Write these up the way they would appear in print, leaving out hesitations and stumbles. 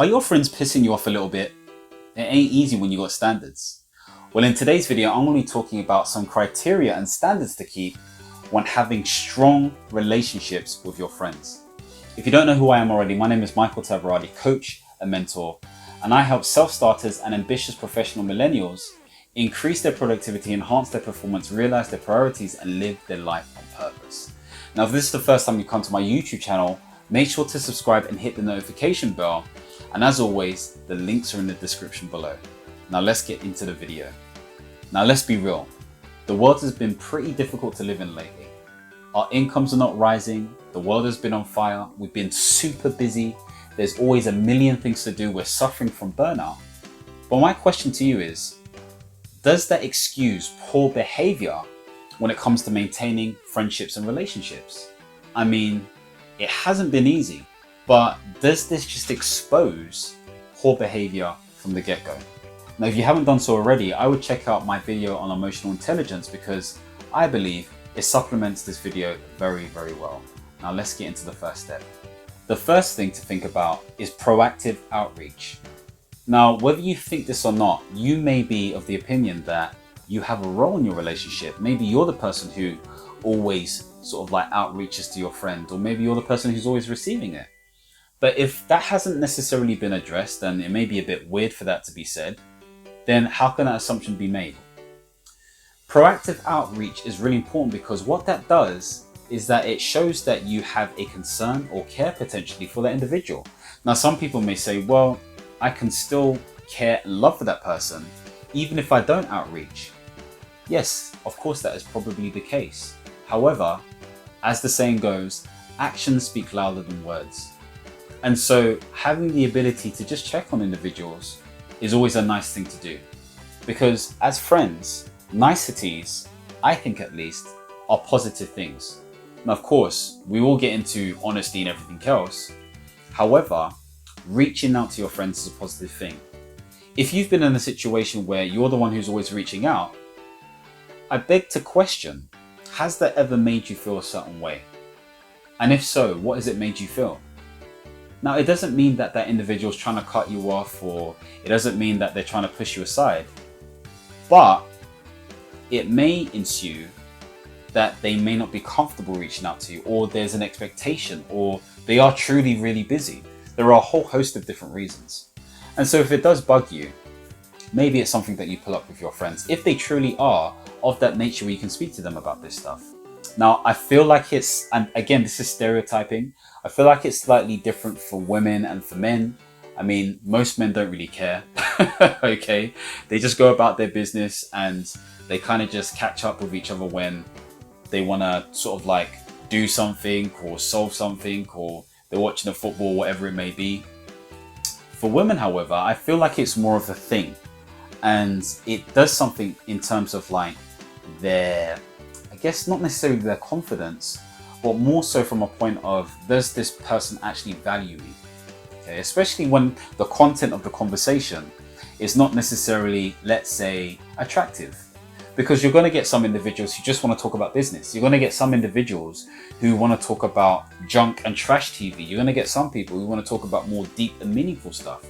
Are your friends pissing you off a little bit? It ain't easy when you got standards. Well, in today's video, I'm going to be talking about some criteria and standards to keep when having strong relationships with your friends. If you don't know who I am already, my name is Michael Tabirade, coach and mentor, and I help self-starters and ambitious professional millennials increase their productivity, enhance their performance, realize their priorities, and live their life on purpose. Now, if this is the first time you come to my YouTube channel, make sure to subscribe and hit the notification bell. And as always, the links are in the description below. Now let's get into the video. Now let's be real. The world has been pretty difficult to live in lately. Our incomes are not rising. The world has been on fire. We've been super busy. There's always a million things to do. We're suffering from burnout. But my question to you is, does that excuse poor behavior when it comes to maintaining friendships and relationships? I mean, it hasn't been easy, but does this just expose poor behavior from the get-go? Now, if you haven't done so already, I would check out my video on emotional intelligence because I believe it supplements this video very, very well. Now let's get into the first step. The first thing to think about is proactive outreach. Now, whether you think this or not, you may be of the opinion that you have a role in your relationship. Maybe you're the person who always sort of like outreaches to your friend, or maybe you're the person who's always receiving it. But if that hasn't necessarily been addressed, and it may be a bit weird for that to be said, then how can that assumption be made? Proactive outreach is really important because what that does is that it shows that you have a concern or care potentially for that individual. Now, some people may say, well, I can still care and love for that person even if I don't outreach. Yes, of course, that is probably the case. However, as the saying goes, actions speak louder than words. And so having the ability to just check on individuals is always a nice thing to do. Because as friends, niceties, I think at least, are positive things. Now, of course, we will get into honesty and everything else. However, reaching out to your friends is a positive thing. If you've been in a situation where you're the one who's always reaching out, I beg to question, has that ever made you feel a certain way? And if so, what has it made you feel? Now, it doesn't mean that that individual's trying to cut you off, or it doesn't mean that they're trying to push you aside, but it may ensue that they may not be comfortable reaching out to you, or there's an expectation, or they are truly really busy. There are a whole host of different reasons. And so if it does bug you, maybe it's something that you pull up with your friends, if they truly are of that nature where you can speak to them about this stuff. Now, I feel like it's, and again, this is stereotyping, I feel like it's slightly different for women and for men. I mean, most men don't really care, okay? They just go about their business and they kind of just catch up with each other when they want to sort of like do something or solve something, or they're watching a football, whatever it may be. For women, however, I feel like it's more of a thing, and it does something in terms of like their, I guess not necessarily their confidence, but more so from a point of, does this person actually value me? Okay, especially when the content of the conversation is not necessarily, let's say, attractive. Because you're going to get some individuals who just want to talk about business. You're going to get some individuals who want to talk about junk and trash TV. You're going to get some people who want to talk about more deep and meaningful stuff.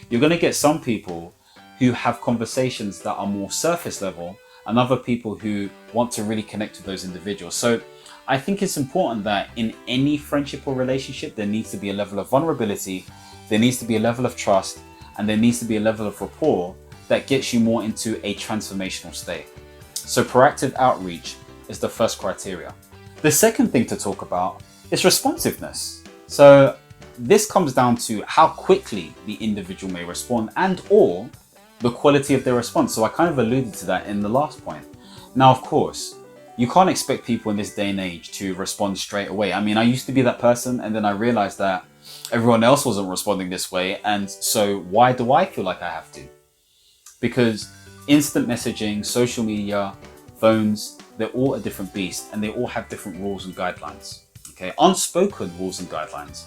You're going to get some people who have conversations that are more surface level, and other people who want to really connect with those individuals. So I think it's important that in any friendship or relationship, there needs to be a level of vulnerability, there needs to be a level of trust, and there needs to be a level of rapport that gets you more into a transformational state. So proactive outreach is the first criteria. The second thing to talk about is responsiveness. So this comes down to how quickly the individual may respond, and or the quality of their response. So I kind of alluded to that in the last point. Now, of course, you can't expect people in this day and age to respond straight away. I mean, I used to be that person, and then I realized that everyone else wasn't responding this way. And so why do I feel like I have to? Because instant messaging, social media, phones, they're all a different beast, and they all have different rules and guidelines. Okay, unspoken rules and guidelines.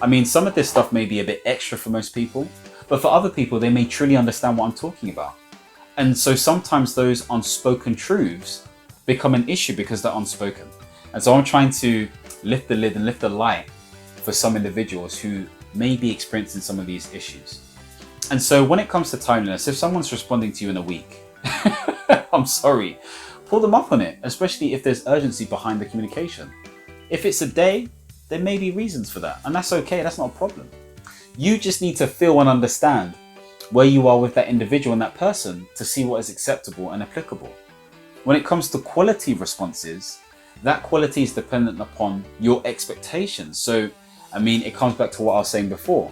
I mean, some of this stuff may be a bit extra for most people, but for other people, they may truly understand what I'm talking about. And so sometimes those unspoken truths become an issue because they're unspoken. And so I'm trying to lift the lid and lift the light for some individuals who may be experiencing some of these issues. And so when it comes to timeliness, if someone's responding to you in a week, I'm sorry, pull them up on it, especially if there's urgency behind the communication. If it's a day, there may be reasons for that, and that's okay, that's not a problem. You just need to feel and understand where you are with that individual and that person to see what is acceptable and applicable. When it comes to quality responses, that quality is dependent upon your expectations. So, I mean, it comes back to what I was saying before.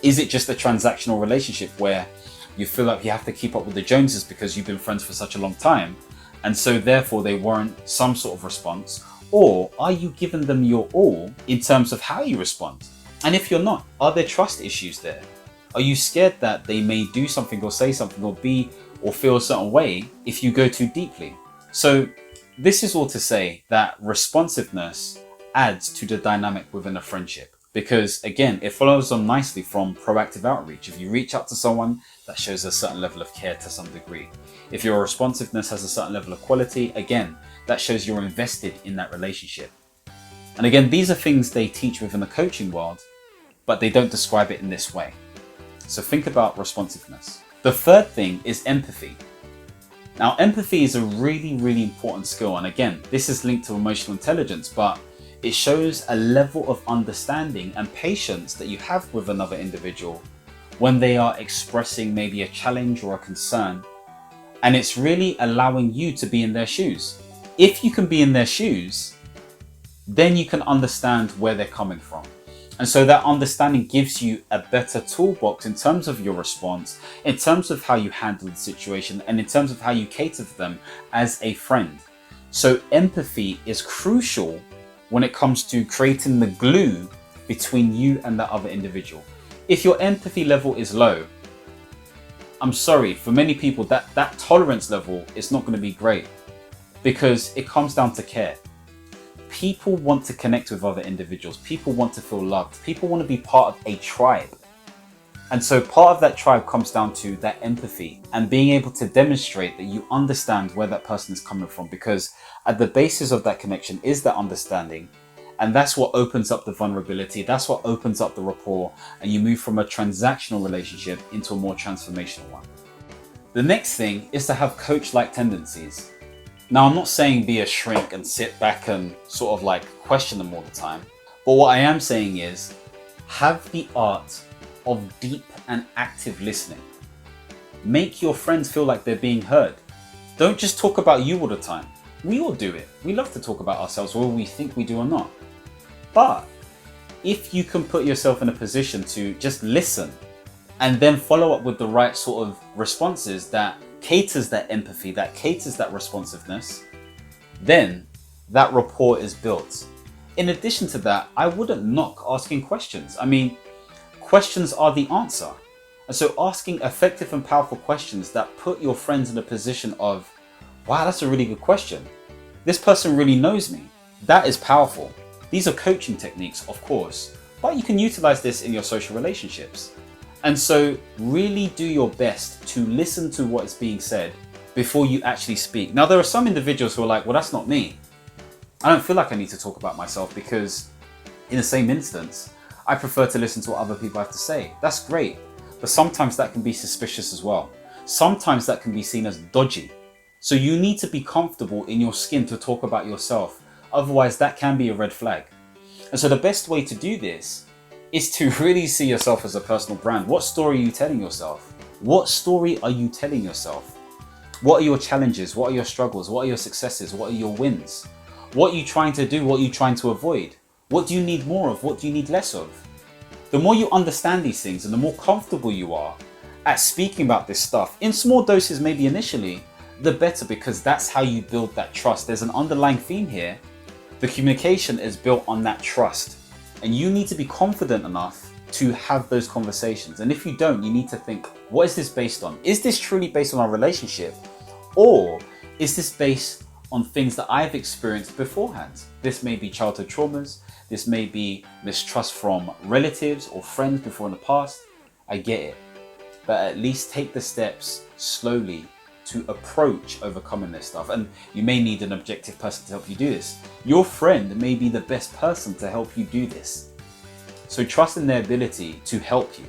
Is it just a transactional relationship where you feel like you have to keep up with the Joneses because you've been friends for such a long time, and so therefore they warrant some sort of response? Or are you giving them your all in terms of how you respond? And if you're not, are there trust issues there? Are you scared that they may do something or say something or be or feel a certain way if you go too deeply? So this is all to say that responsiveness adds to the dynamic within a friendship, because again, it follows on nicely from proactive outreach. If you reach out to someone, that shows a certain level of care to some degree. If your responsiveness has a certain level of quality, again, that shows you're invested in that relationship. And again, these are things they teach within the coaching world, but they don't describe it in this way. So think about responsiveness. The third thing is empathy. Now, empathy is a really, really important skill. And again, this is linked to emotional intelligence, but it shows a level of understanding and patience that you have with another individual when they are expressing maybe a challenge or a concern. And it's really allowing you to be in their shoes. If you can be in their shoes, then you can understand where they're coming from. And so that understanding gives you a better toolbox in terms of your response, in terms of how you handle the situation, and in terms of how you cater to them as a friend. So empathy is crucial when it comes to creating the glue between you and the other individual. If your empathy level is low, I'm sorry, for many people that tolerance level is not going to be great, because it comes down to care. People want to connect with other individuals. People want to feel loved. People want to be part of a tribe. And so part of that tribe comes down to that empathy and being able to demonstrate that you understand where that person is coming from, because at the basis of that connection is that understanding. And that's what opens up the vulnerability. That's what opens up the rapport. And you move from a transactional relationship into a more transformational one. The next thing is to have coach-like tendencies. Now, I'm not saying be a shrink and sit back and sort of like question them all the time. But what I am saying is have the art of deep and active listening. Make your friends feel like they're being heard. Don't just talk about you all the time. We all do it. We love to talk about ourselves, whether we think we do or not. But if you can put yourself in a position to just listen and then follow up with the right sort of responses that caters that empathy, that caters that responsiveness, then that rapport is built. In addition to that, I wouldn't knock asking questions. I mean, questions are the answer. And so asking effective and powerful questions that put your friends in a position of, wow, that's a really good question. This person really knows me. That is powerful. These are coaching techniques, of course, but you can utilize this in your social relationships. And so really do your best to listen to what is being said before you actually speak. Now, there are some individuals who are like, well, that's not me. I don't feel like I need to talk about myself because in the same instance, I prefer to listen to what other people have to say. That's great. But sometimes that can be suspicious as well. Sometimes that can be seen as dodgy. So you need to be comfortable in your skin to talk about yourself. Otherwise, that can be a red flag. And so the best way to do this is to really see yourself as a personal brand. What story are you telling yourself? What story are you telling yourself? What are your challenges? What are your struggles? What are your successes? What are your wins? What are you trying to do? What are you trying to avoid? What do you need more of? What do you need less of? The more you understand these things and the more comfortable you are at speaking about this stuff, in small doses maybe initially, the better, because that's how you build that trust. There's an underlying theme here. The communication is built on that trust. And you need to be confident enough to have those conversations. And if you don't, you need to think, what is this based on? Is this truly based on our relationship? Or is this based on things that I've experienced beforehand? This may be childhood traumas. This may be mistrust from relatives or friends before in the past. I get it. But at least take the steps slowly to approach overcoming this stuff. And you may need an objective person to help you do this. Your friend may be the best person to help you do this. So trust in their ability to help you.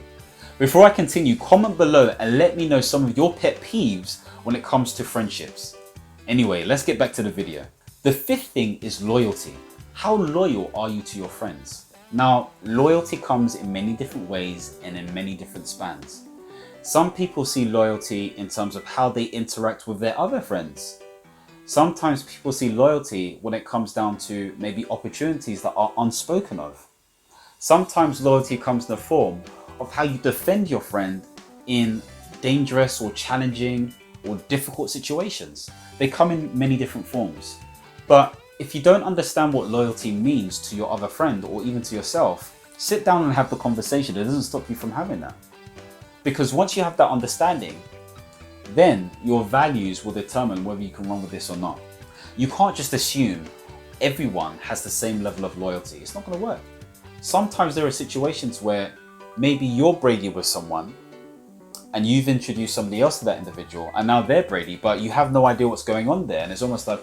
Before I continue, comment below and let me know some of your pet peeves when it comes to friendships. Anyway, let's get back to the video. The fifth thing is loyalty. How loyal are you to your friends? Now, loyalty comes in many different ways and in many different spans. Some people see loyalty in terms of how they interact with their other friends. Sometimes people see loyalty when it comes down to maybe opportunities that are unspoken of. Sometimes loyalty comes in the form of how you defend your friend in dangerous or challenging or difficult situations. They come in many different forms. But if you don't understand what loyalty means to your other friend or even to yourself, sit down and have the conversation. It doesn't stop you from having that. Because once you have that understanding, then your values will determine whether you can run with this or not. You can't just assume everyone has the same level of loyalty. It's not going to work. Sometimes there are situations where maybe you're Brady with someone and you've introduced somebody else to that individual and now they're Brady, but you have no idea what's going on there. And it's almost like,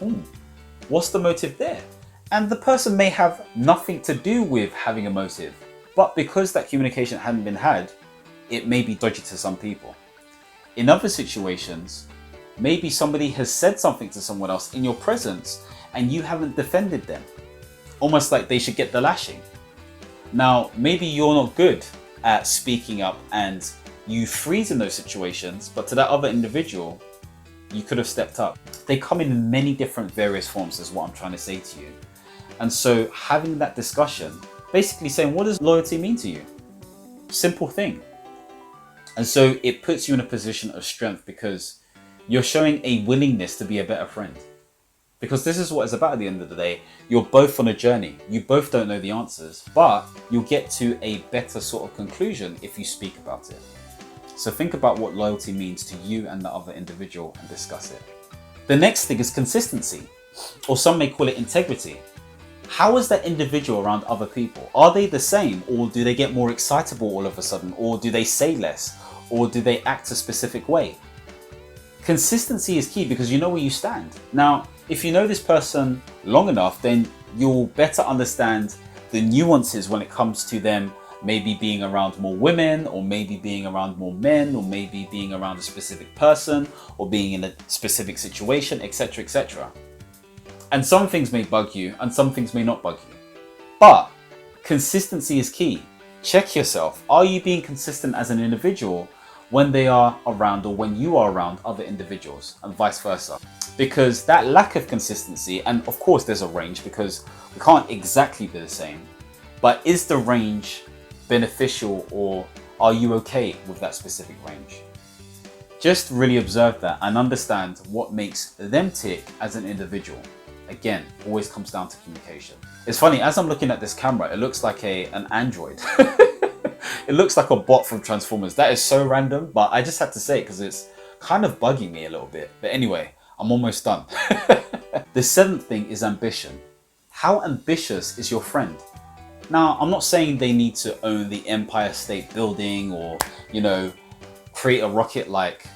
what's the motive there? And the person may have nothing to do with having a motive, but because that communication hadn't been had, it may be dodgy to some people. In other situations, maybe somebody has said something to someone else in your presence and you haven't defended them. Almost like they should get the lashing. Now, maybe you're not good at speaking up and you freeze in those situations, but to that other individual, you could have stepped up. They come in many different various forms is what I'm trying to say to you. And so having that discussion, basically saying, what does loyalty mean to you? Simple thing. And so it puts you in a position of strength because you're showing a willingness to be a better friend. Because this is what it's about at the end of the day. You're both on a journey. You both don't know the answers, but you'll get to a better sort of conclusion if you speak about it. So think about what loyalty means to you and the other individual and discuss it. The next thing is consistency, or some may call it integrity. How is that individual around other people? Are they the same, or do they get more excitable all of a sudden, or do they say less, or do they act a specific way? Consistency is key because you know where you stand. Now, if you know this person long enough, then you'll better understand the nuances when it comes to them maybe being around more women, or maybe being around more men, or maybe being around a specific person, or being in a specific situation, etc., etc. And some things may bug you, and some things may not bug you. But consistency is key. Check yourself. Are you being consistent as an individual when they are around or when you are around other individuals, and vice versa? Because that lack of consistency, and of course there's a range because we can't exactly be the same, but is the range beneficial, or are you okay with that specific range? Just really observe that and understand what makes them tick as an individual. Again, always comes down to communication. It's funny, as I'm looking at this camera, it looks like an android. It looks like a bot from Transformers. That is so random, but I just had to say it because it's kind of bugging me a little bit. But anyway, I'm almost done. The seventh thing is ambition. How ambitious is your friend? Now, I'm not saying they need to own the Empire State Building or, create a rocket like,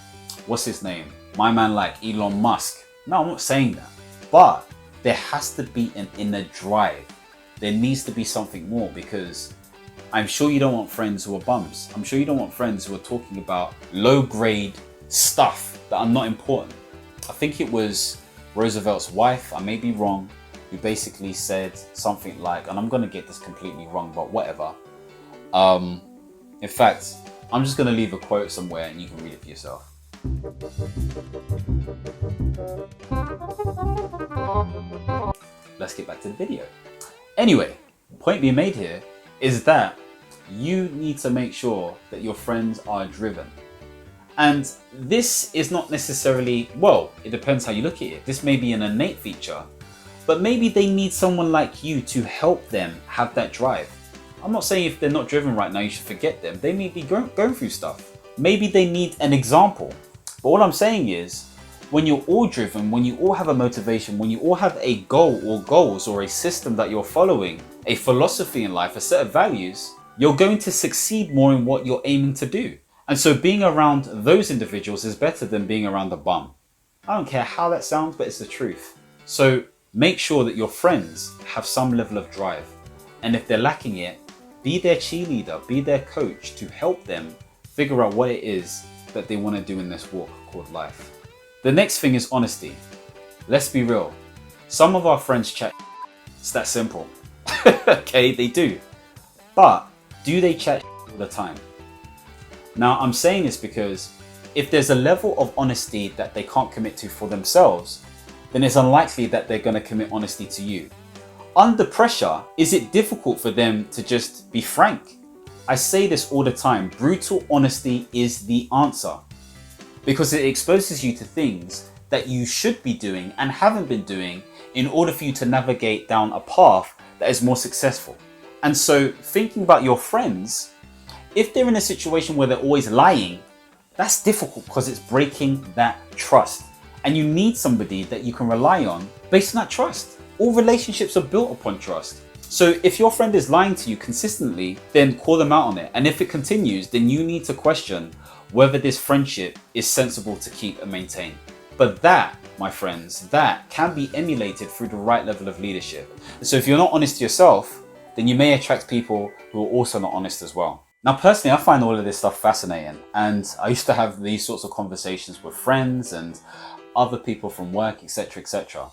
what's his name? My man like Elon Musk. No, I'm not saying that. But there has to be an inner drive. There needs to be something more, because I'm sure you don't want friends who are bums. I'm sure you don't want friends who are talking about low grade stuff that are not important. I think it was Roosevelt's wife, I may be wrong, who basically said something like, and I'm going to get this completely wrong, but whatever. In fact, I'm just going to leave a quote somewhere and you can read it for yourself. Let's get back to the video. Anyway, point being made here is that you need to make sure that your friends are driven. And this is not necessarily, well, it depends how you look at it. This may be an innate feature, but maybe they need someone like you to help them have that drive. I'm not saying if they're not driven right now, you should forget them. They may be going through stuff. Maybe they need an example. But all I'm saying is, when you're all driven, when you all have a motivation, when you all have a goal or goals or a system that you're following, a philosophy in life, a set of values, you're going to succeed more in what you're aiming to do. And so being around those individuals is better than being around a bum. I don't care how that sounds, but it's the truth. So make sure that your friends have some level of drive. And if they're lacking it, Be their cheerleader, be their coach to help them figure out what it is that they want to do in this walk called life. The next thing is honesty. Let's be real. Some of our friends chat. It's that simple. Okay, they do. But do they chat all the time? Now, I'm saying this because if there's a level of honesty that they can't commit to for themselves, then it's unlikely that they're going to commit honesty to you. Under pressure, is it difficult for them to just be frank? I say this all the time, brutal honesty is the answer, because it exposes you to things that you should be doing and haven't been doing in order for you to navigate down a path that is more successful. And so thinking about your friends, if they're in a situation where they're always lying, that's difficult because it's breaking that trust. And you need somebody that you can rely on based on that trust. All relationships are built upon trust. So if your friend is lying to you consistently, then call them out on it. And if it continues, then you need to question whether this friendship is sensible to keep and maintain. But that, my friends, that can be emulated through the right level of leadership. So if you're not honest to yourself, then you may attract people who are also not honest as well. Now, personally, I find all of this stuff fascinating. And I used to have these sorts of conversations with friends and other people from work, etc., etc.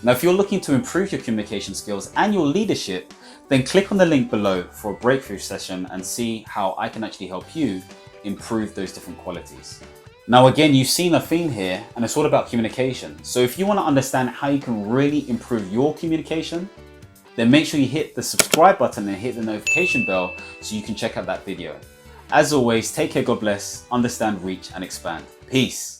Now, if you're looking to improve your communication skills and your leadership, then click on the link below for a breakthrough session and see how I can actually help you improve those different qualities. Now, again, you've seen a theme here, and it's all about communication. So if you want to understand how you can really improve your communication, then make sure you hit the subscribe button and hit the notification bell so you can check out that video. As always, take care, God bless, understand, reach, and expand. Peace.